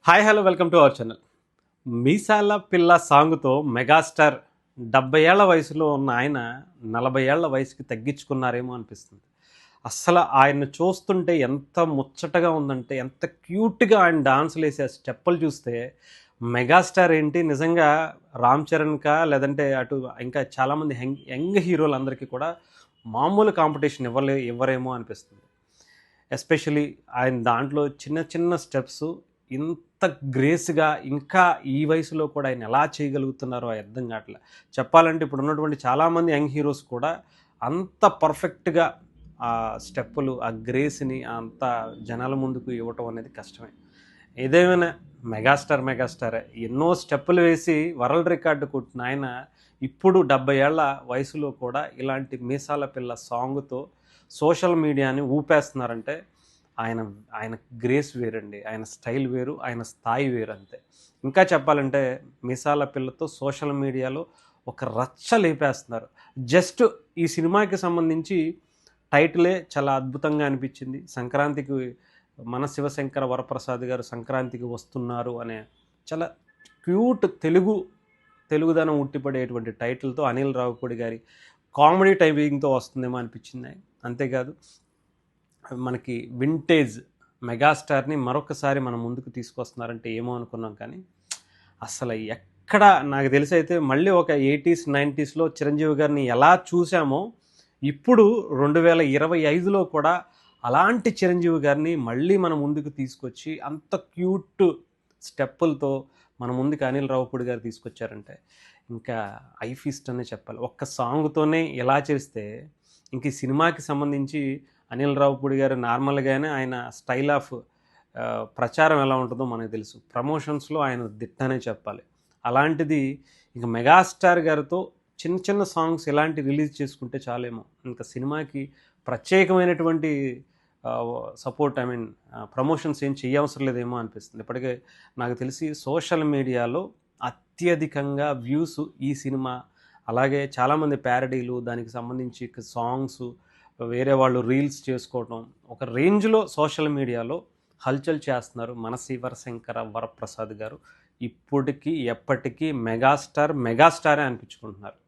Hi hello welcome to our channel. Meesala Pilla సాంగ్తో megastar 70 ఏళ్ల వయసులో ఉన్న ఆయన 40 ఏళ్ల వయసుకి తగ్గించుకున్నారేమో అనిపిస్తుంది. అస్సలు ఆయన్ని చూస్తుంటే ఎంత ముచ్చటగా ఉందంటే, ఎంత క్యూట్గా ఆయన డాన్సులు వేసే స్టెప్పులు చూస్తే మెగాస్టార్ ఏంటి నిజంగా రామ్ చరణ్కా లేదంటే అటు ఇంకా చాలామంది యంగ్ హీరోలందరికీ కూడా మామూలు కాంపిటీషన్ ఇవ్వరేమో అనిపిస్తుంది. ఎస్పెషలీ ఆయన దాంట్లో చిన్న చిన్న స్టెప్స్ ఇంత గ్రేస్గా ఇంకా ఈ వయసులో కూడా ఆయన ఎలా చేయగలుగుతున్నారో అర్థం కావట్లే. చెప్పాలంటే ఇప్పుడు ఉన్నటువంటి చాలామంది యంగ్ హీరోస్ కూడా అంత పర్ఫెక్ట్గా ఆ స్టెప్పులు, ఆ గ్రేస్ని అంత జనాల ముందుకు ఇవ్వటం అనేది కష్టమే. ఏదేమైనా మెగాస్టారే ఎన్నో స్టెప్పులు వేసి వరల్డ్ రికార్డు కొట్టిన ఆయన ఇప్పుడు 70 ఏళ్ల వయసులో కూడా ఇలాంటి మీసాల పిల్ల సాంగ్తో సోషల్ మీడియాని ఊపేస్తున్నారంటే ఆయన ఆయన గ్రేస్ వేరండి. ఆయన స్టైల్ వేరు, ఆయన స్థాయి వేరు అంతే. ఇంకా చెప్పాలంటే మీసాల పిల్లతో సోషల్ మీడియాలో ఒక రచ్చ లేపేస్తున్నారు. జస్ట్ ఈ సినిమాకి సంబంధించి టైటిలే చాలా అద్భుతంగా అనిపించింది. సంక్రాంతికి మన శివశంకర వరప్రసాద్ గారు సంక్రాంతికి వస్తున్నారు అనే చాలా క్యూట్ తెలుగుదనం ఉట్టిపడేటువంటి టైటిల్తో అనిల్ రావిపూడి గారి కామెడీ టైమింగ్తో వస్తుందేమో అనిపించింది. అంతేకాదు మనకి వింటేజ్ మెగాస్టార్ని మరొకసారి మన ముందుకు తీసుకొస్తున్నారంటే ఏమో అనుకున్నాం, కానీ అసలు ఎక్కడ నాకు తెలిసి అయితే మళ్ళీ ఒక 80s 90sలో చిరంజీవి గారిని ఎలా చూసామో ఇప్పుడు 2025లో కూడా అలాంటి చిరంజీవి గారిని మళ్ళీ మన ముందుకు తీసుకొచ్చి అంత క్యూట్ స్టెప్పులతో మన ముందుకు అనిల్ రావిపూడి గారు తీసుకొచ్చారంటే ఇంకా ఐ ఫీస్ట్ అనే చెప్పాలి. ఒక్క సాంగ్తోనే ఎలా చేస్తే ఇంక ఈ సినిమాకి సంబంధించి అనిల్ రావిపూడి గారు నార్మల్గానే ఆయన స్టైల్ ఆఫ్ ప్రచారం ఎలా ఉంటుందో మనకు తెలుసు. ప్రమోషన్స్లో ఆయన దిట్టనే చెప్పాలి. అలాంటిది ఇంక మెగాస్టార్ గారితో చిన్న చిన్న సాంగ్స్ ఇలాంటి రిలీజ్ చేసుకుంటే చాలేమో ఇంకా సినిమాకి ప్రత్యేకమైనటువంటి సపోర్ట్ ప్రమోషన్స్ ఏం చేయవసరం లేదేమో అనిపిస్తుంది. ఇప్పటికే నాకు తెలిసి సోషల్ మీడియాలో అత్యధికంగా వ్యూస్ ఈ సినిమా, అలాగే చాలామంది ప్యారడీలు, దానికి సంబంధించి సాంగ్స్, వేరే వాళ్ళు రీల్స్ చేసుకోవటం ఒక రేంజ్లో సోషల్ మీడియాలో హల్చల్ చేస్తున్నారు మన శివశంకర వరప్రసాద్ గారు. ఇప్పటికీ ఎప్పటికీ మెగాస్టారే అనిపించుకుంటున్నారు.